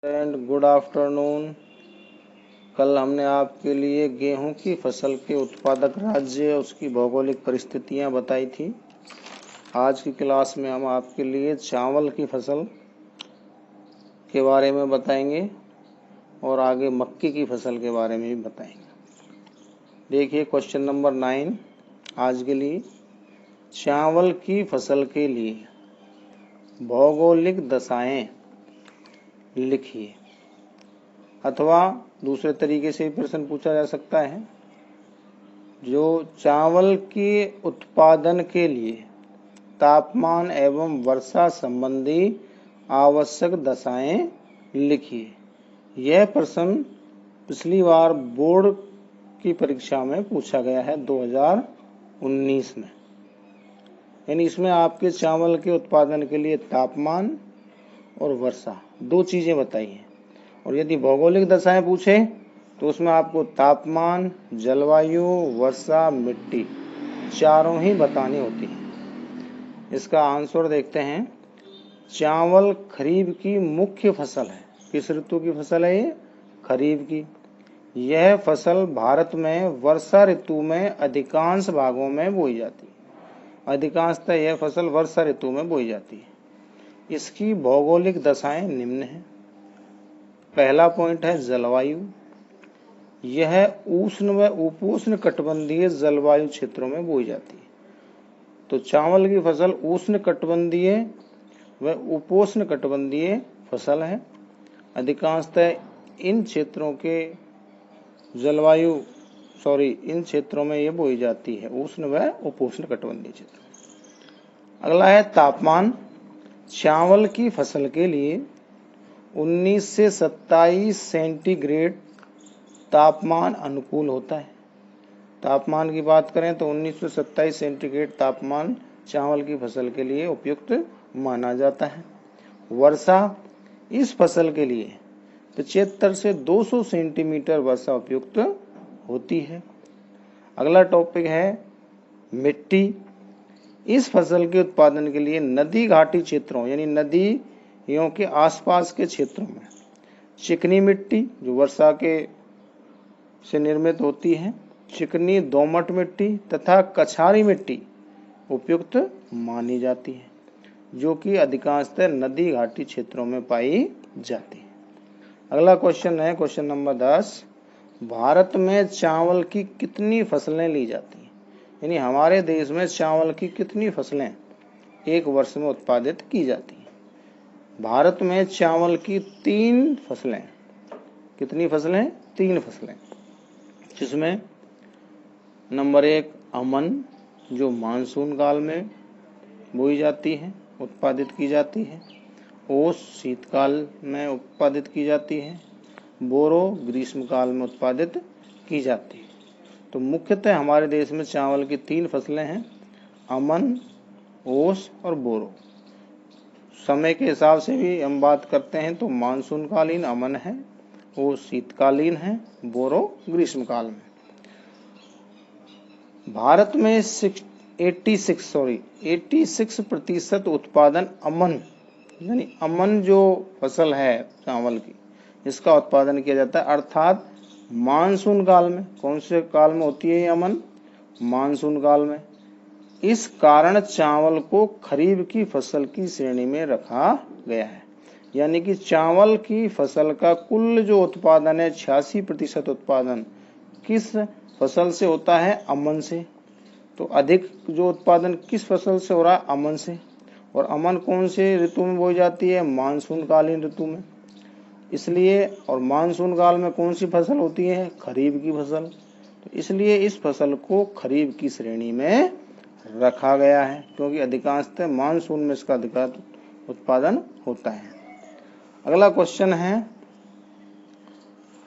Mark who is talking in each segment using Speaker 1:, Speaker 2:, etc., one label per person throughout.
Speaker 1: And good afternoon. कल हमने आपके लिए गेहूं की फसल के उत्पादक राज्य उसकी भौगोलिक परिस्थितियां बताई थी। आज की क्लास में हम आपके लिए चावल की फसल के बारे में बताएंगे और आगे मक्के की फसल के बारे में भी बताएंगे। देखिए क्वेश्चन नंबर 9 आज के लिए, चावल की फसल के लिए भौगोलिक दशाएं लिखिए। अथवा दूसरे तरीके से प्रश्न पूछा जा सकता है, जो चावल के उत्पादन के लिए तापमान एवं वर्षा संबंधी आवश्यक दशाएं लिखिए। यह प्रश्न पिछली बार बोर्ड की परीक्षा में पूछा गया है 2019 में। यानी इसमें आपके चावल के उत्पादन के लिए तापमान और वर्षा दो चीजें बताई हैं, और यदि भौगोलिक दशाएं पूछे तो उसमें आपको तापमान, जलवायु, वर्षा, मिट्टी चारों ही बतानी होती हैं। इसका आंसर देखते हैं। चावल खरीफ की मुख्य फसल है। किस ऋतु की फसल है ये? खरीफ की। यह फसल भारत में वर्षा ऋतु में अधिकांश भागों में बोई जाती है। अधिकांशतः यह फसल वर्षा ऋतु में बोई जाती है। इसकी भौगोलिक दशाएं निम्न हैं। पहला पॉइंट है जलवायु। यह उष्ण व उपोष्ण कटिबंधीय जलवायु क्षेत्रों में बोई जाती है। तो चावल की फसल उष्ण कटिबंधीय व उपोष्ण कटिबंधीय फसल है। अधिकांशतः इन क्षेत्रों में यह बोई जाती है, उष्ण व उपोष्ण कटिबंधीय क्षेत्र। अगला है तापमान। चावल की फसल के लिए 19 से 27 सेंटीग्रेड तापमान अनुकूल होता है। तापमान की बात करें तो 19 से 27 सेंटीग्रेड तापमान चावल की फसल के लिए उपयुक्त माना जाता है। वर्षा इस फसल के लिए 75 से 200 सेंटीमीटर वर्षा उपयुक्त होती है। अगला टॉपिक है मिट्टी। इस फसल के उत्पादन के लिए नदी घाटी क्षेत्रों यानी नदियों के आसपास के क्षेत्रों में चिकनी मिट्टी जो वर्षा के से निर्मित होती है, चिकनी दोमट मिट्टी तथा कछारी मिट्टी उपयुक्त मानी जाती है, जो कि अधिकांशतः नदी घाटी क्षेत्रों में पाई जाती है। अगला क्वेश्चन है क्वेश्चन नंबर 10। भारत में चावल की कितनी फसलें ली जाती हैं? यानी हमारे देश में चावल की कितनी फसलें एक वर्ष में उत्पादित की जाती हैं? भारत में चावल की 3 फसलें। कितनी फसलें? 3 फसलें, जिसमें नंबर 1 अमन जो मानसून काल में बोई जाती है, उत्पादित की जाती है। ओस शीतकाल में उत्पादित की जाती है। बोरो ग्रीष्म काल में उत्पादित की जाती है। तो मुख्यतः हमारे देश में चावल की 3 फसलें हैं, अमन, ओस और बोरो। समय के हिसाब से भी हम बात करते हैं तो मानसून कालीन अमन है, ओस शीतकालीन है, बोरो ग्रीष्म काल में। भारत में 86% उत्पादन अमन यानी अमन जो फसल है चावल की, इसका उत्पादन किया जाता है, अर्थात मानसून काल में। कौन से काल में होती है ये अमन? मानसून काल में। इस कारण चावल को खरीफ की फसल की श्रेणी में रखा गया है। यानी कि चावल की फसल का कुल जो उत्पादन है 86% उत्पादन किस फसल से होता है? अमन से। तो अधिक जो उत्पादन किस फसल से हो रहा है? अमन से। और अमन कौन से ऋतु में बोई जाती है? मानसून कालीन ऋतु में। इसलिए और मानसून काल में कौन सी फसल होती है? खरीफ की फसल। तो इसलिए इस फसल को खरीफ की श्रेणी में रखा गया है, क्योंकि अधिकांशतः मानसून में इसका अधिक उत्पादन होता है। अगला क्वेश्चन है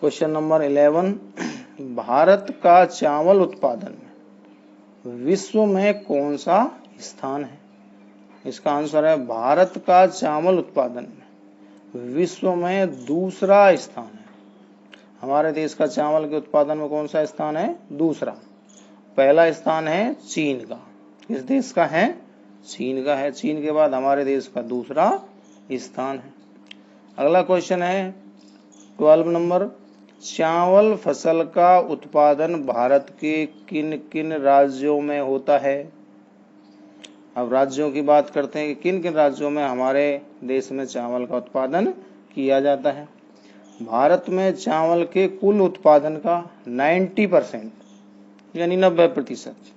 Speaker 1: क्वेश्चन नंबर 11। भारत का चावल उत्पादन में विश्व में कौन सा स्थान है? इसका आंसर है भारत का चावल उत्पादन में विश्व में दूसरा स्थान है। हमारे देश का चावल के उत्पादन में कौन सा स्थान है? दूसरा। पहला स्थान है चीन का। किस देश का है? चीन का है। चीन के बाद हमारे देश का दूसरा स्थान है। अगला क्वेश्चन है 12 नंबर, चावल फसल का उत्पादन भारत के किन किन राज्यों में होता है। अब राज्यों की बात करते हैं कि किन किन राज्यों में हमारे देश में चावल का उत्पादन किया जाता है। भारत में चावल के कुल उत्पादन का 90% यानी 90%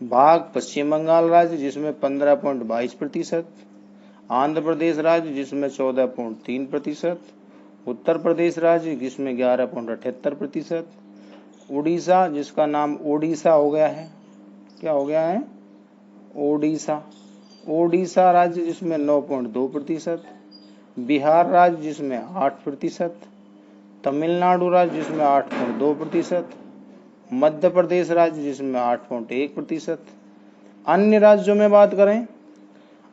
Speaker 1: भाग पश्चिम बंगाल राज्य जिसमें 15.22%, आंध्र प्रदेश राज्य जिसमें 14.3%, उत्तर प्रदेश राज्य जिसमें 11.78%, उड़ीसा जिसका नाम ओडिशा हो गया है, क्या हो गया है, ओडिशा राज्य जिसमें 9.2%, बिहार राज्य जिसमें 8%, तमिलनाडु राज्य जिसमें 8.2%, मध्य प्रदेश राज्य जिसमें 8.1%। अन्य राज्यों में बात करें,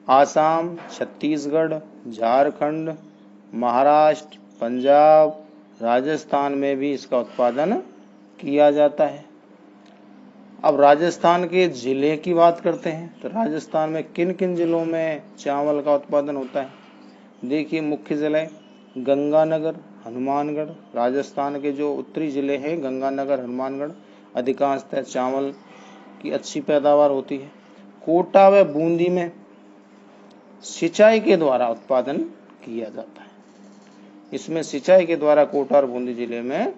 Speaker 1: आसाम, छत्तीसगढ़, झारखंड, महाराष्ट्र, पंजाब, राजस्थान में भी इसका उत्पादन किया जाता है। अब राजस्थान के जिले की बात करते हैं, तो राजस्थान में किन किन जिलों में चावल का उत्पादन होता है। देखिए, मुख्य जिले गंगानगर, हनुमानगढ़। राजस्थान के जो उत्तरी जिले हैं गंगानगर, हनुमानगढ़, अधिकांशतः चावल की अच्छी पैदावार होती है। कोटा व बूंदी में सिंचाई के द्वारा उत्पादन किया जाता है। इसमें सिंचाई के द्वारा कोटा और बूंदी जिले में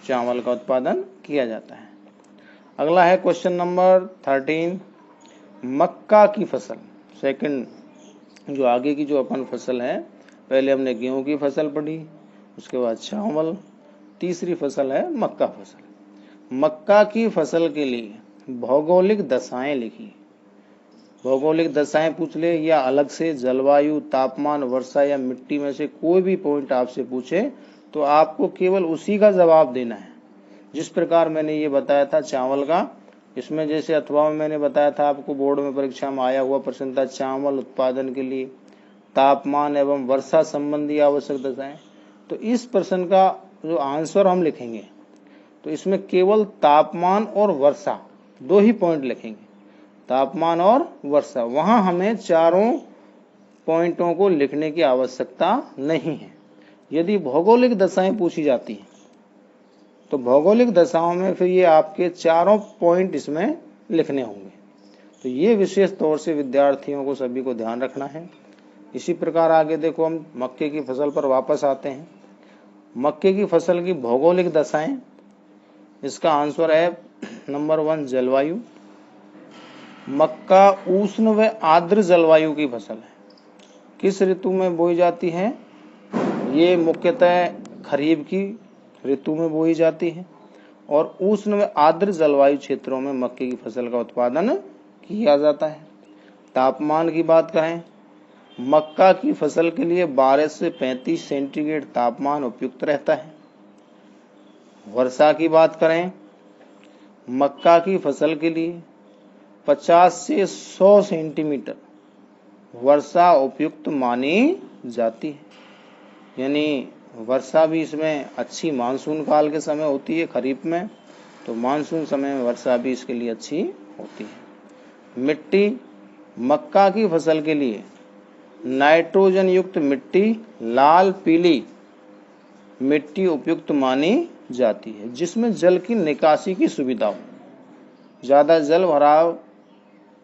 Speaker 1: चावल का उत्पादन किया जाता है। अगला है क्वेश्चन नंबर 13, मक्का की फसल। सेकंड जो आगे की जो अपन फसल है, पहले हमने गेहूं की फसल पढ़ी, उसके बाद चावल, तीसरी फसल है मक्का फसल। मक्का की फसल के लिए भौगोलिक दशाएं लिखिए। भौगोलिक दशाएं पूछ ले या अलग से जलवायु, तापमान, वर्षा या मिट्टी में से कोई भी पॉइंट आपसे पूछे तो आपको केवल उसी का जवाब देना है। जिस प्रकार मैंने ये बताया था चावल का, इसमें जैसे अथवा में मैंने बताया था आपको, बोर्ड में परीक्षा में आया हुआ प्रश्न था, चावल उत्पादन के लिए तापमान एवं वर्षा संबंधी आवश्यक दशाएं। तो इस प्रश्न का जो आंसर हम लिखेंगे तो इसमें केवल तापमान और वर्षा दो ही पॉइंट लिखेंगे, तापमान और वर्षा। वहां हमें चारों पॉइंटों को लिखने की आवश्यकता नहीं है। यदि भौगोलिक दशाएं पूछी जाती हैं तो भौगोलिक दशाओं में फिर ये आपके चारों पॉइंट इसमें लिखने होंगे। तो ये विशेष तौर से विद्यार्थियों को सभी को ध्यान रखना है। इसी प्रकार आगे देखो, हम मक्के की फसल पर वापस आते हैं। मक्के की फसल की भौगोलिक दशाएं, इसका आंसर है नंबर 1 जलवायु। मक्का उष्ण व आर्द्र जलवायु की फसल है। किस ऋतु में बोई जाती है? ये मुख्यतः खरीफ की ऋतु में बोई जाती है और उष्ण व आर्द्र जलवायु क्षेत्रों में मक्के की फसल का उत्पादन किया जाता है। तापमान की बात करें, मक्का की फसल के लिए 12 से 35 सेंटीग्रेड तापमान उपयुक्त रहता है। वर्षा की बात करें, मक्का की फसल के लिए 50 से 100 सेंटीमीटर वर्षा उपयुक्त मानी जाती है। यानी वर्षा भी इसमें अच्छी मानसून काल के समय होती है खरीफ में, तो मानसून समय में वर्षा भी इसके लिए अच्छी होती है। मिट्टी, मक्का की फसल के लिए नाइट्रोजन युक्त मिट्टी, लाल पीली मिट्टी उपयुक्त मानी जाती है जिसमें जल की निकासी की सुविधा हो। ज़्यादा जल भराव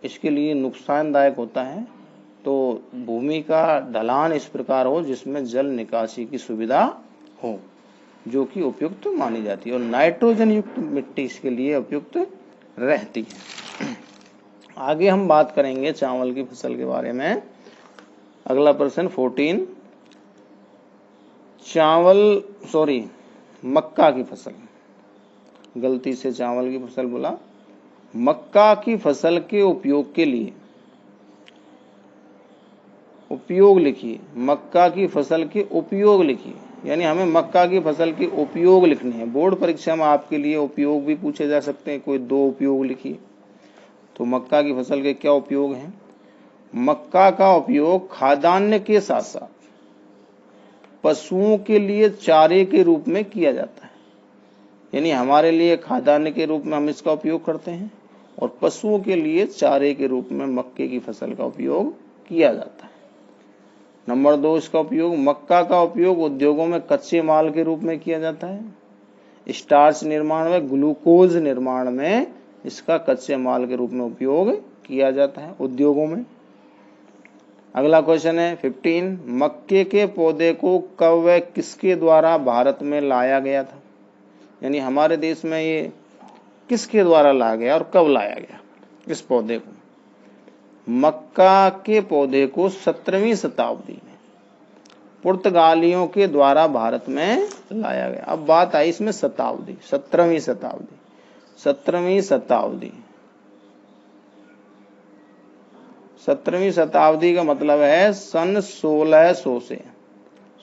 Speaker 1: इसके लिए नुकसानदायक होता है, तो भूमि का ढलान इस प्रकार हो जिसमें जल निकासी की सुविधा हो, जो कि उपयुक्त मानी जाती है, और नाइट्रोजन युक्त मिट्टी इसके लिए उपयुक्त रहती है। आगे हम बात करेंगे चावल की फसल के बारे में। अगला प्रश्न 14, मक्का की फसल, गलती से चावल की फसल बोला। मक्का की फसल के उपयोग के लिए उपयोग लिखिए। मक्का की फसल के उपयोग लिखिए, यानी हमें मक्का की फसल के उपयोग लिखने हैं। बोर्ड परीक्षा में आपके लिए उपयोग भी पूछे जा सकते हैं, कोई 2 उपयोग लिखिए। तो मक्का की फसल के क्या उपयोग हैं? मक्का का उपयोग खाद्यान्न के साथ साथ पशुओं के लिए चारे के रूप में किया जाता है। यानी हमारे लिए खाद्यान्न के रूप में हम इसका उपयोग करते हैं और पशुओं के लिए चारे के रूप में मक्के की फसल का उपयोग किया जाता है। नंबर 2, इसका उपयोग मक्का का उपयोग उद्योगों में कच्चे माल के रूप में किया जाता है। स्टार्च निर्माण में, ग्लूकोज निर्माण में इसका कच्चे माल के रूप में उपयोग किया जाता है उद्योगों में। अगला क्वेश्चन है 15, मक्के के पौधे को कब व किसके द्वारा भारत में लाया गया था? यानी हमारे देश में ये किसके द्वारा लाया गया और कब लाया गया इस पौधे को? मक्का के पौधे को 17वीं शताब्दी में पुर्तगालियों के द्वारा भारत में लाया गया। अब बात आई इसमें शताब्दी, 17वीं शताब्दी। 17वीं शताब्दी, 17वीं शताब्दी का मतलब है सन 1600 से,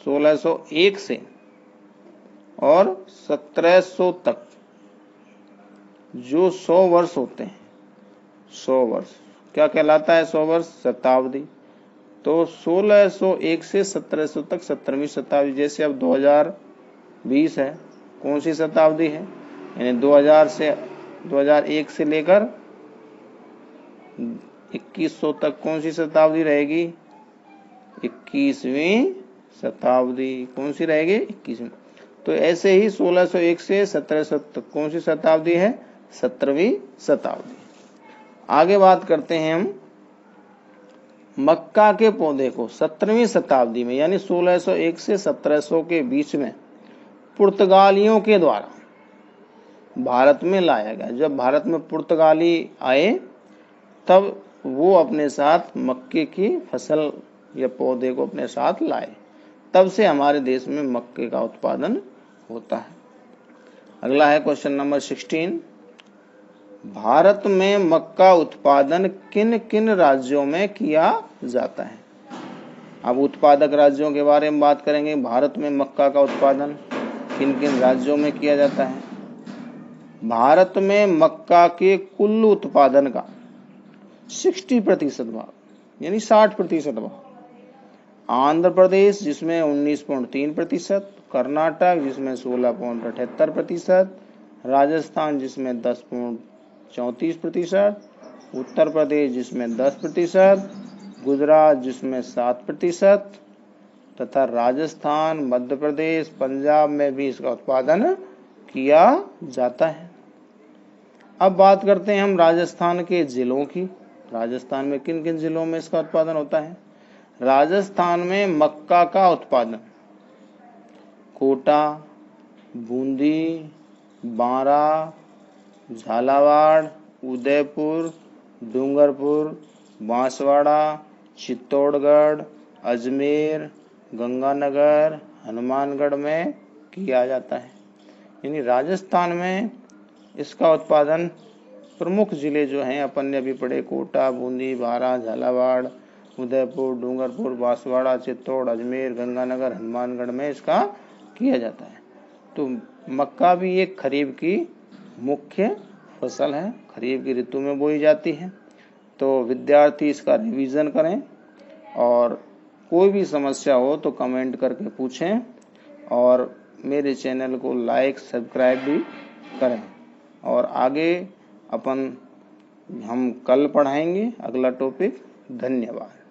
Speaker 1: 1601 से और 1700 तक जो 100 वर्ष होते हैं, 100 वर्ष क्या कहलाता है? 100 वर्ष शताब्दी। तो 1601 से 1700 तक 17वीं शताब्दी। जैसे अब 2020 है, कौन सी शताब्दी है? यानी 2001 से लेकर 2100 तक कौन सी शताब्दी रहेगी? 21वीं शताब्दी। कौन सी रहेगी? 21वीं। तो ऐसे ही 1601 से 1700 तक कौन सी शताब्दी है? 17वीं शताब्दी। आगे बात करते हैं हम मक्का के पौधे को 17वीं शताब्दी में यानी 1601 से 1700 के बीच में पुर्तगालियों के द्वारा भारत में लाया गया। जब भारत में पुर्तगाली आए तब वो अपने साथ मक्के की फसल या पौधे को अपने साथ लाए, तब से हमारे देश में मक्के का उत्पादन होता है। अगला है क्वेश्चन नंबर 16, भारत में मक्का उत्पादन किन किन राज्यों में किया जाता है? अब उत्पादक राज्यों के बारे में बात करेंगे। भारत में मक्का का उत्पादन किन किन राज्यों में किया जाता है? भारत में मक्का के कुल उत्पादन का 60% भाग यानी 60% भाग आंध्र प्रदेश जिसमें 19.3%, कर्नाटक जिसमें 16.78%, राजस्थान जिसमें 10.34%, उत्तर प्रदेश जिसमें 10%, गुजरात जिसमें 7% तथा राजस्थान, मध्य प्रदेश, पंजाब में भी इसका उत्पादन किया जाता है। अब बात करते हैं हम राजस्थान के जिलों की। राजस्थान में किन किन जिलों में इसका उत्पादन होता है? राजस्थान में मक्का का उत्पादन कोटा, बूंदी, बांरा, झालावाड़, उदयपुर, डूंगरपुर, बांसवाड़ा, चित्तौड़गढ़, अजमेर, गंगानगर, हनुमानगढ़ में किया जाता है। यानी राजस्थान में इसका उत्पादन प्रमुख जिले जो हैं अपन ने अभी पढ़े, कोटा, बूंदी, बांरा, झालावाड़, उदयपुर, डूंगरपुर, बांसवाड़ा, चित्तौड़, अजमेर, गंगानगर, हनुमानगढ़ में इसका किया जाता है। तो मक्का भी एक खरीफ की मुख्य फसल है, खरीफ की ऋतु में बोई जाती है। तो विद्यार्थी इसका रिवीजन करें और कोई भी समस्या हो तो कमेंट करके पूछें और मेरे चैनल को लाइक सब्सक्राइब भी करें। और आगे हम कल पढ़ाएंगे अगला टॉपिक। धन्यवाद।